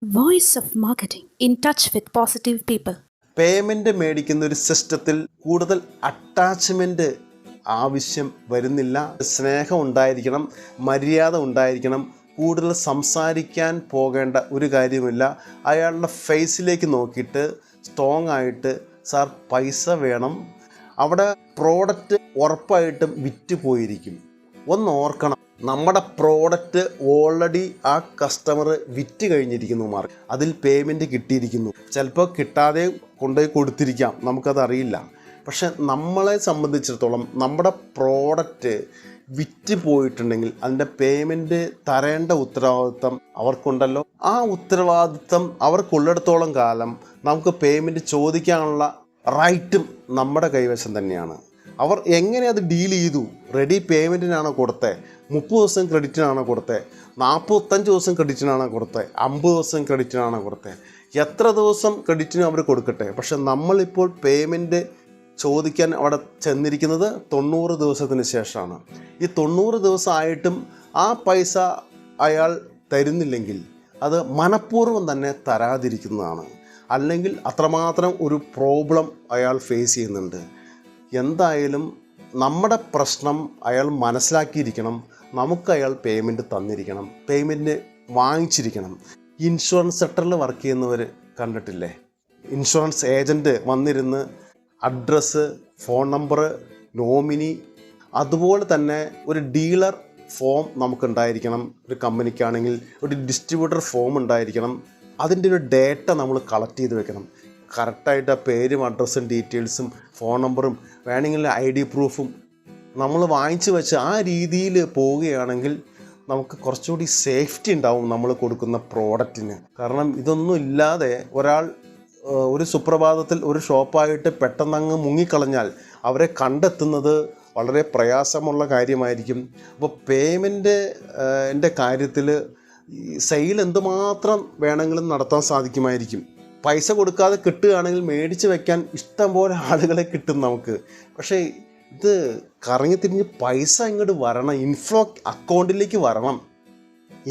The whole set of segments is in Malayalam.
Voice of marketing in touch with positive people. Payment മേടിക്കുന്ന ഒരു സിസ്റ്റത്തിൽ കൂടുതൽ അറ്റാച്ച്മെൻറ്റ് ആവശ്യം വരുന്നില്ല. സ്നേഹം ഉണ്ടായിരിക്കണം, മര്യാദ ഉണ്ടായിരിക്കണം, കൂടുതൽ സംസാരിക്കാൻ പോകേണ്ട ഒരു കാര്യമില്ല. അയാളുടെ ഫേസിലേക്ക് നോക്കിയിട്ട് സ്ട്രോങ് ആയിട്ട് സാർ പൈസ വേണം, അവിടെ പ്രോഡക്റ്റ് ഉറപ്പായിട്ടും വിറ്റ് പോയിരിക്കും. ഒന്ന് ഓർക്കണം, നമ്മുടെ പ്രോഡക്റ്റ് ഓൾറെഡി ആ കസ്റ്റമർ വിറ്റ് കഴിഞ്ഞിരിക്കുന്നു, മാർക്ക് അതിൽ പേയ്മെൻറ്റ് കിട്ടിയിരിക്കുന്നു. ചിലപ്പോൾ കിട്ടാതെ കൊണ്ടുപോയി കൊടുത്തിരിക്കാം, നമുക്കതറിയില്ല. പക്ഷെ നമ്മളെ സംബന്ധിച്ചിടത്തോളം നമ്മുടെ പ്രോഡക്റ്റ് വിറ്റ് പോയിട്ടുണ്ടെങ്കിൽ അതിൻ്റെ പേയ്മെൻറ്റ് തരേണ്ട ഉത്തരവാദിത്വം അവർക്കുണ്ടല്ലോ. ആ ഉത്തരവാദിത്വം അവർക്കുള്ളിടത്തോളം കാലം നമുക്ക് പേയ്മെൻറ്റ് ചോദിക്കാനുള്ള റൈറ്റും നമ്മുടെ കൈവശം തന്നെയാണ്. അവർ എങ്ങനെ അത് ഡീൽ ചെയ്തു, റെഡി പേയ്മെൻറ്റിനാണോ കൊടുത്തത്, 30 ദിവസം ക്രെഡിറ്റിനാണോ കൊടുത്തത്, 45 ദിവസം ക്രെഡിറ്റിനാണോ കൊടുത്തത്, 50 ദിവസം ക്രെഡിറ്റിനാണോ കൊടുത്തത്, എത്ര ദിവസം ക്രെഡിറ്റിന് അവർ കൊടുക്കട്ടെ. പക്ഷെ നമ്മളിപ്പോൾ പേയ്മെൻറ്റ് ചോദിക്കാൻ അവിടെ ചെന്നിരിക്കുന്നത് 90 ദിവസത്തിന് ശേഷമാണ്. ഈ 90 ദിവസമായിട്ടും ആ പൈസ അയാൾ തരുന്നില്ലെങ്കിൽ അത് മനഃപൂർവ്വം തന്നെ തരാതിരിക്കുന്നതാണ്. അല്ലെങ്കിൽ അത്രമാത്രം ഒരു പ്രോബ്ലം അയാൾ ഫേസ് ചെയ്യുന്നുണ്ട്. എന്തായാലും നമ്മുടെ പ്രശ്നം അയാൾ മനസ്സിലാക്കിയിരിക്കണം. നമുക്ക് അയാൾ പേയ്മെൻറ്റ് തന്നിരിക്കണം, പേയ്മെൻറ്റ് വാങ്ങിച്ചിരിക്കണം. ഇൻഷുറൻസ് സെക്ടറിൽ വർക്ക് ചെയ്യുന്നവർ കണ്ടിട്ടില്ലേ, ഇൻഷുറൻസ് ഏജൻറ്റ് വന്നിരുന്ന് അഡ്രസ്സ്, ഫോൺ നമ്പർ, നോമിനി, അതുപോലെ തന്നെ ഒരു ഡീലർ ഫോം നമുക്കുണ്ടായിരിക്കണം. ഒരു കമ്പനിക്കാണെങ്കിൽ ഒരു ഡിസ്ട്രിബ്യൂട്ടർ ഫോം ഉണ്ടായിരിക്കണം. അതിൻ്റെ ഒരു ഡേറ്റ നമ്മൾ കളക്ട് ചെയ്ത് വെക്കണം. കറക്റ്റായിട്ട് ആ പേരും അഡ്രസ്സും ഡീറ്റെയിൽസും ഫോൺ നമ്പറും വേണമെങ്കിൽ ID പ്രൂഫും നമ്മൾ വാങ്ങിച്ച് വെച്ച് ആ രീതിയിൽ പോവുകയാണെങ്കിൽ നമുക്ക് കുറച്ചുകൂടി സേഫ്റ്റി ഉണ്ടാവും നമ്മൾ കൊടുക്കുന്ന പ്രോഡക്റ്റിന്. കാരണം ഇതൊന്നും ഇല്ലാതെ ഒരാൾ ഒരു സുപ്രഭാതത്തിൽ ഒരു ഷോപ്പായിട്ട് പെട്ടെന്നങ്ങ് മുങ്ങിക്കളഞ്ഞാൽ അവരെ കണ്ടെത്തുന്നത് വളരെ പ്രയാസമുള്ള കാര്യമായിരിക്കും. അപ്പോൾ പേയ്മെൻറ്റിൻ്റെ കാര്യത്തിൽ സെയിൽ എന്തുമാത്രം വേണമെങ്കിലും നടത്താൻ സാധിക്കുമായിരിക്കും. പൈസ കൊടുക്കാതെ കിട്ടുകയാണെങ്കിൽ മേടിച്ച് വയ്ക്കാൻ ഇഷ്ടം പോലെ ആളുകളെ കിട്ടും നമുക്ക്. പക്ഷേ ഇത് കറങ്ങി തിരിഞ്ഞ് പൈസ ഇങ്ങോട്ട് വരണം, ഇൻഫ്ലോ അക്കൗണ്ടിലേക്ക് വരണം.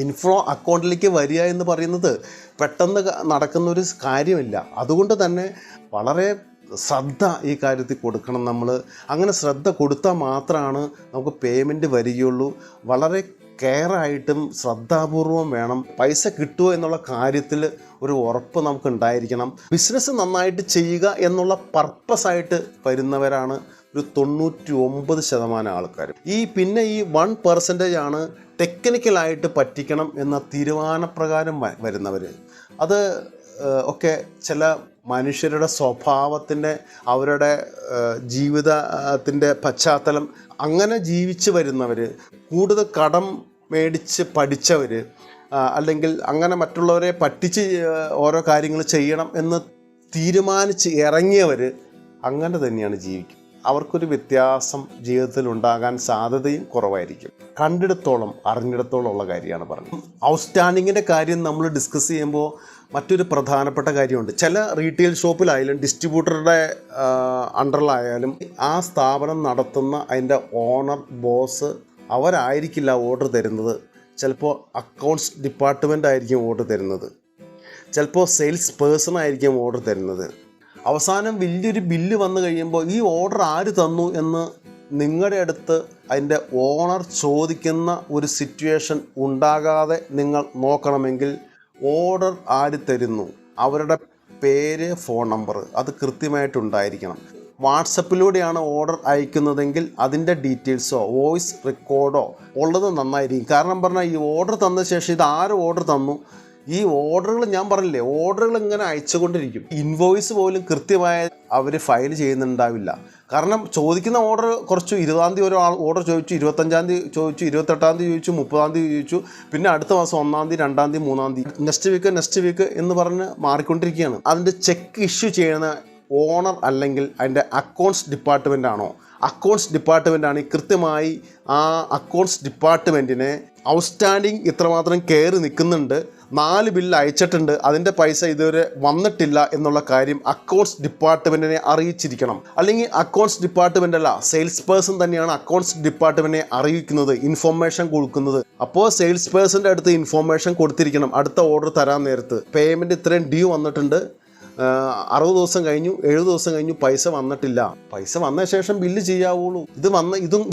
ഇൻഫ്ലോ അക്കൗണ്ടിലേക്ക് വരിക എന്ന് പറയുന്നത് പെട്ടെന്ന് നടക്കുന്നൊരു കാര്യമില്ല. അതുകൊണ്ട് തന്നെ വളരെ ശ്രദ്ധ ഈ കാര്യത്തിൽ കൊടുക്കണം നമ്മൾ. അങ്ങനെ ശ്രദ്ധ കൊടുത്താൽ മാത്രമാണ് നമുക്ക് പേയ്മെൻറ്റ് വരികയുള്ളൂ. വളരെ കെയറായിട്ടും ശ്രദ്ധാപൂർവം വേണം. പൈസ കിട്ടുമോ എന്നുള്ള കാര്യത്തിൽ ഒരു ഉറപ്പ് നമുക്ക് ഉണ്ടായിരിക്കണം. ബിസിനസ് നന്നായിട്ട് ചെയ്യുക എന്നുള്ള പർപ്പസായിട്ട് വരുന്നവരാണ് ഒരു 99% ആൾക്കാർ. പിന്നെ ഈ 1% ആണ് ടെക്നിക്കലായിട്ട് പറ്റിക്കണം എന്ന തീരുമാനപ്രകാരം വരുന്നവർ. അത് ഒക്കെ ചില മനുഷ്യരുടെ സ്വഭാവത്തിൻ്റെ, അവരുടെ ജീവിതത്തിൻ്റെ പശ്ചാത്തലം, അങ്ങനെ ജീവിച്ച് വരുന്നവർ, കൂടുതൽ കടം മേടിച്ച് പഠിച്ചവർ, അല്ലെങ്കിൽ അങ്ങനെ മറ്റുള്ളവരെ പറ്റിച്ച് ഓരോ കാര്യങ്ങൾ ചെയ്യണം എന്ന് തീരുമാനിച്ച് ഇറങ്ങിയവർ അങ്ങനെ തന്നെയാണ് ജീവിക്കും. അവർക്കൊരു വ്യത്യാസം ജീവിതത്തിൽ ഉണ്ടാകാൻ സാധ്യതയും കുറവായിരിക്കും. കണ്ടിടത്തോളം അറിഞ്ഞിടത്തോളം ഉള്ള കാര്യമാണ് പറഞ്ഞത്. ഔട്ട്സ്റ്റാൻഡിങ്ങിൻ്റെ കാര്യം നമ്മൾ ഡിസ്കസ് ചെയ്യുമ്പോൾ മറ്റൊരു പ്രധാനപ്പെട്ട കാര്യമുണ്ട്. ചില റീറ്റെയിൽ ഷോപ്പിലായാലും ഡിസ്ട്രിബ്യൂട്ടറുടെ അണ്ടറിലായാലും ആ സ്ഥാപനം നടത്തുന്ന അതിൻ്റെ ഓണർ, ബോസ് അവരായിരിക്കില്ല ഓർഡർ തരുന്നത്. ചിലപ്പോൾ അക്കൗണ്ട്സ് ഡിപ്പാർട്ട്മെൻ്റ് ആയിരിക്കും ഓർഡർ തരുന്നത്, ചിലപ്പോൾ സെയിൽസ് പേഴ്സൺ ആയിരിക്കും ഓർഡർ തരുന്നത്. അവസാനം വലിയൊരു ബില്ല് വന്നു കഴിയുമ്പോൾ ഈ ഓർഡർ ആര് തന്നു എന്ന് നിങ്ങളുടെ അടുത്ത് അതിൻ്റെ ഓണർ ചോദിക്കുന്ന ഒരു സിറ്റുവേഷൻ ഉണ്ടാകാതെ നിങ്ങൾ നോക്കണമെങ്കിൽ ഓർഡർ ആര് തരുന്നു, അവരുടെ പേര്, ഫോൺ നമ്പർ അത് കൃത്യമായിട്ടുണ്ടായിരിക്കണം. വാട്സപ്പിലൂടെയാണ് ഓർഡർ അയക്കുന്നതെങ്കിൽ അതിൻ്റെ ഡീറ്റെയിൽസോ വോയിസ് റെക്കോർഡോ ഉള്ളത് നന്നായിരിക്കും. കാരണം പറഞ്ഞാൽ ഈ ഓർഡർ തന്ന ശേഷം ഇത് ആര് ഓർഡർ തന്നു, ഈ ഓർഡറുകൾ ഞാൻ പറഞ്ഞില്ലേ, ഓർഡറുകൾ ഇങ്ങനെ അയച്ചുകൊണ്ടിരിക്കും. ഇൻവോയ്സ് പോലും കൃത്യമായി അവർ ഫയൽ ചെയ്യുന്നുണ്ടാവില്ല. കാരണം ചോദിക്കുന്ന ഓർഡർ കുറച്ച് 20-ാം തീയതി ഒരാൾ ഓർഡർ ചോദിച്ചു, 25-ാം തീയതി ചോദിച്ചു, 28-ാം തീയതി ചോദിച്ചു, 30-ാം തീയതി ചോദിച്ചു, പിന്നെ അടുത്ത മാസം 1-ാം തീയതി, 2-ാം തീയതി, 3-ാം തീയതി, നെക്സ്റ്റ് വീക്ക് എന്ന് പറഞ്ഞ് മാറിക്കൊണ്ടിരിക്കുകയാണ്. അതിൻ്റെ ചെക്ക് ഇഷ്യൂ ചെയ്യുന്ന ഓണർ അല്ലെങ്കിൽ അതിൻ്റെ അക്കൗണ്ട്സ് ഡിപ്പാർട്ട്മെൻ്റ് ആണോ, അക്കൗണ്ട്സ് ഡിപ്പാർട്ട്മെൻ്റ് ആണെങ്കിൽ കൃത്യമായി ആ അക്കൗണ്ട്സ് ഡിപ്പാർട്ട്മെൻറ്റിനെ ഔട്ട്സ്റ്റാൻഡിങ് ഇത്രമാത്രം കയറി നിൽക്കുന്നുണ്ട്, 4 ബില്ല് അയച്ചിട്ടുണ്ട്, അതിൻ്റെ പൈസ ഇതുവരെ വന്നിട്ടില്ല എന്നുള്ള കാര്യം അക്കൗണ്ട്സ് ഡിപ്പാർട്ട്മെൻറ്റിനെ അറിയിച്ചിരിക്കണം. അല്ലെങ്കിൽ അക്കൗണ്ട്സ് ഡിപ്പാർട്ട്മെൻ്റ് അല്ല, സെയിൽസ് പേഴ്സൺ തന്നെയാണ് അക്കൗണ്ട്സ് ഡിപ്പാർട്ട്മെൻറ്റിനെ അറിയിക്കുന്നത്, ഇൻഫോർമേഷൻ കൊടുക്കുന്നത്. അപ്പോൾ സെയിൽസ് പേഴ്സൻ്റെ അടുത്ത് ഇൻഫോർമേഷൻ കൊടുത്തിരിക്കണം. അടുത്ത ഓർഡർ തരാൻ നേരത്ത് പേയ്മെൻറ്റ് ഇത്രയും ഡ്യൂ വന്നിട്ടുണ്ട്, 60 ദിവസം കഴിഞ്ഞു, 70 ദിവസം കഴിഞ്ഞു, പൈസ വന്നിട്ടില്ല. പൈസ വന്ന ശേഷം ബില്ല് ചെയ്യാവുള്ളൂ.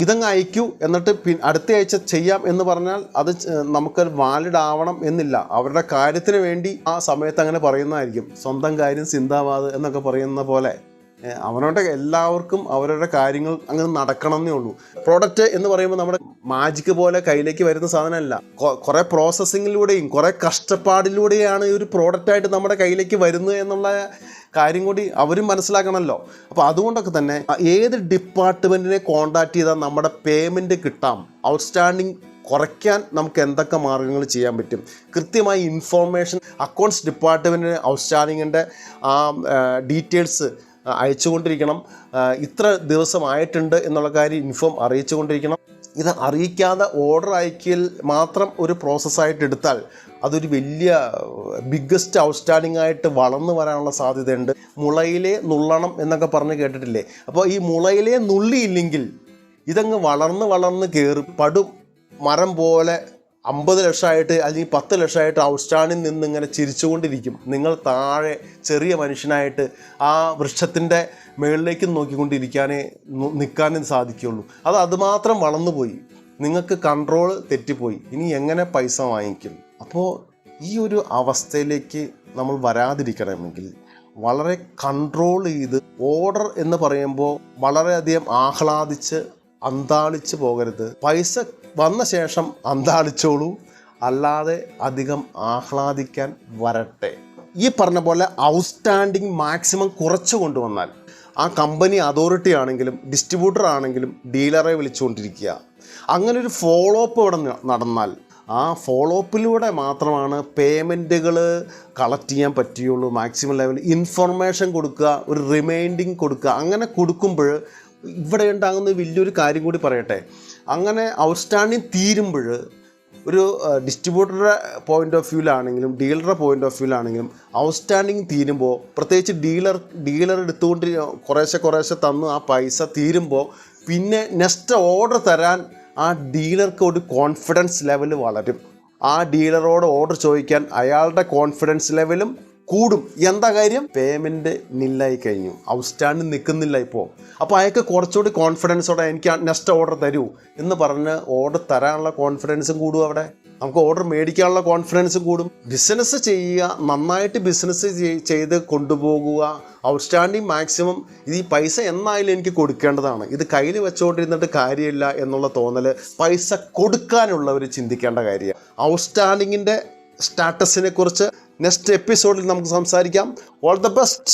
ഇതങ്ങ് അയക്കൂ, എന്നിട്ട് അടുത്ത ആഴ്ച ചെയ്യാം എന്ന് പറഞ്ഞാൽ അത് നമുക്ക് വാലിഡ് ആവണം എന്നില്ല. അവരുടെ കാര്യത്തിന് വേണ്ടി ആ സമയത്ത് അങ്ങനെ പറയുന്നതായിരിക്കും. സ്വന്തം കാര്യം സിന്ദാബാദ് എന്നൊക്കെ പറയുന്ന പോലെ അവനോടെ എല്ലാവർക്കും അവരുടെ കാര്യങ്ങൾ അങ്ങനെ നടക്കണം എന്നേ ഉള്ളൂ. പ്രോഡക്റ്റ് എന്ന് പറയുമ്പോൾ നമ്മുടെ മാജിക്ക് പോലെ കയ്യിലേക്ക് വരുന്ന സാധനമല്ല. കുറേ പ്രോസസ്സിങ്ങിലൂടെയും കുറേ കഷ്ടപ്പാടിലൂടെയാണ് ഈ ഒരു പ്രോഡക്റ്റായിട്ട് നമ്മുടെ കയ്യിലേക്ക് വരുന്നത് എന്നുള്ള കാര്യം കൂടി അവരും മനസ്സിലാക്കണമല്ലോ. അപ്പോൾ അതുകൊണ്ടൊക്കെ തന്നെ ഏത് ഡിപ്പാർട്ട്മെൻറ്റിനെ കോൺടാക്റ്റ് ചെയ്താൽ നമ്മുടെ പേയ്മെൻറ്റ് കിട്ടാം, ഔട്ട്സ്റ്റാൻഡിങ് കുറയ്ക്കാൻ നമുക്ക് എന്തൊക്കെ മാർഗ്ഗങ്ങൾ ചെയ്യാൻ പറ്റും, കൃത്യമായി ഇൻഫോർമേഷൻ അക്കൗണ്ട്സ് ഡിപ്പാർട്ട്മെൻറ്റിന് ഔട്ട്സ്റ്റാൻഡിങ്ങിൻ്റെ ആ ഡീറ്റെയിൽസ് അയച്ചുകൊണ്ടിരിക്കണം. ഇത്ര ദിവസമായിട്ടുണ്ട് എന്നുള്ള കാര്യം അറിയിച്ചുകൊണ്ടിരിക്കണം. ഇത് അറിയിക്കാതെ ഓർഡർ അയക്കൽ മാത്രം ഒരു പ്രോസസ്സായിട്ട് എടുത്താൽ അതൊരു വലിയ ബിഗ്ഗസ്റ്റ് ഔട്ട്സ്റ്റാൻഡിംഗ് ആയിട്ട് വളർന്നു വരാനുള്ള സാധ്യതയുണ്ട്. മുളയിലെ നുള്ളണം എന്നൊക്കെ പറഞ്ഞ് കേട്ടിട്ടില്ലേ? അപ്പോൾ ഈ മുളയിലെ നുള്ളിയില്ലെങ്കിൽ ഇതങ്ങ് വളർന്ന് കയറും, പടും മരം പോലെ 50 ലക്ഷമായിട്ട് അല്ലെങ്കിൽ 10 ലക്ഷമായിട്ട് ഔട്ട്സ്റ്റാൻഡിൽ നിന്നിങ്ങനെ ചിരിച്ചുകൊണ്ടിരിക്കും. നിങ്ങൾ താഴെ ചെറിയ മനുഷ്യനായിട്ട് ആ വൃക്ഷത്തിൻ്റെ മുകളിലേക്ക് നിൽക്കാനേ സാധിക്കുകയുള്ളൂ. അതുമാത്രം വളർന്നുപോയി, നിങ്ങൾക്ക് കൺട്രോൾ തെറ്റിപ്പോയി. ഇനി എങ്ങനെ പൈസ വാങ്ങിക്കും? അപ്പോൾ ഈ ഒരു അവസ്ഥയിലേക്ക് നമ്മൾ വരാതിരിക്കണമെങ്കിൽ വളരെ കൺട്രോൾ ചെയ്ത് ഓർഡർ എന്ന് പറയുമ്പോൾ വളരെയധികം ആഹ്ലാദിച്ച് അന്താളിച്ച് പോകരുത്. പൈസ വന്ന ശേഷം അന്താളിച്ചോളൂ, അല്ലാതെ അധികം ആഹ്ലാദിക്കാൻ വരട്ടെ. ഈ പറഞ്ഞ പോലെ ഔട്ട്സ്റ്റാൻഡിങ് മാക്സിമം കുറച്ച് കൊണ്ടുവന്നാൽ ആ കമ്പനി അതോറിറ്റി ആണെങ്കിലും ഡിസ്ട്രിബ്യൂട്ടർ ആണെങ്കിലും ഡീലറെ വിളിച്ചുകൊണ്ടിരിക്കുക. അങ്ങനെ ഒരു ഫോളോ അപ്പ് ഇവിടെ നടന്നാൽ ആ ഫോളോ അപ്പിലൂടെ മാത്രമാണ് പേയ്മെൻറ്റുകൾ കളക്ട് ചെയ്യാൻ പറ്റുകയുള്ളൂ. മാക്സിമം ലെവലിൽ ഇൻഫർമേഷൻ കൊടുക്കുക, ഒരു റിമൈൻഡിങ് കൊടുക്കുക. അങ്ങനെ കൊടുക്കുമ്പോൾ ഇവിടെ ഉണ്ടാകുന്ന വലിയൊരു കാര്യം കൂടി പറയട്ടെ. അങ്ങനെ ഔട്ട്സ്റ്റാൻഡിങ് തീരുമ്പോൾ ഒരു ഡിസ്ട്രിബ്യൂട്ടറുടെ പോയിൻ്റ് ഓഫ് വ്യൂവിലാണെങ്കിലും ഡീലറുടെ പോയിൻ്റ് ഓഫ് വ്യൂവിലാണെങ്കിലും ഔട്ട്സ്റ്റാൻഡിങ് തീരുമ്പോൾ, പ്രത്യേകിച്ച് ഡീലർ എടുത്തുകൊണ്ട് കുറേശ്ശെ തന്നു ആ പൈസ തീരുമ്പോൾ പിന്നെ നെക്സ്റ്റ് ഓർഡർ തരാൻ ആ ഡീലർക്ക് ഒരു കോൺഫിഡൻസ് ലെവൽ വളരും. ആ ഡീലറോട് ഓർഡർ ചോദിക്കാൻ അയാളുടെ കോൺഫിഡൻസ് ലെവലും കൂടും. എന്താ കാര്യം? പേയ്മെൻറ്റ് നില്ലായി കഴിഞ്ഞു, ഔട്ട്സ്റ്റാൻഡ് നിൽക്കുന്നില്ല ഇപ്പോൾ. അപ്പോൾ അയാൾക്ക് കുറച്ചുകൂടി കോൺഫിഡൻസോടെ എനിക്ക് നെക്സ്റ്റ് ഓർഡർ തരൂ എന്ന് പറഞ്ഞ് ഓർഡർ തരാനുള്ള കോൺഫിഡൻസും കൂടും. അവിടെ നമുക്ക് ഓർഡർ മേടിക്കാനുള്ള കോൺഫിഡൻസും കൂടും. ബിസിനസ് ചെയ്യുക, നന്നായിട്ട് ബിസിനസ് ചെയ്ത് കൊണ്ടുപോകുക. ഔട്ട്സ്റ്റാൻഡിങ് മാക്സിമം ഈ പൈസ എന്നായാലും എനിക്ക് കൊടുക്കേണ്ടതാണ്, ഇത് കയ്യിൽ വെച്ചുകൊണ്ടിരുന്നിട്ട് കാര്യമില്ല എന്നുള്ള തോന്നൽ പൈസ കൊടുക്കാനുള്ളവർ ചിന്തിക്കേണ്ട കാര്യമാണ്. ഔട്ട്സ്റ്റാൻഡിങ്ങിൻ്റെ സ്റ്റാറ്റസിനെ കുറിച്ച് നെക്സ്റ്റ് എപ്പിസോഡിൽ നമുക്ക് സംസാരിക്കാം. All the best.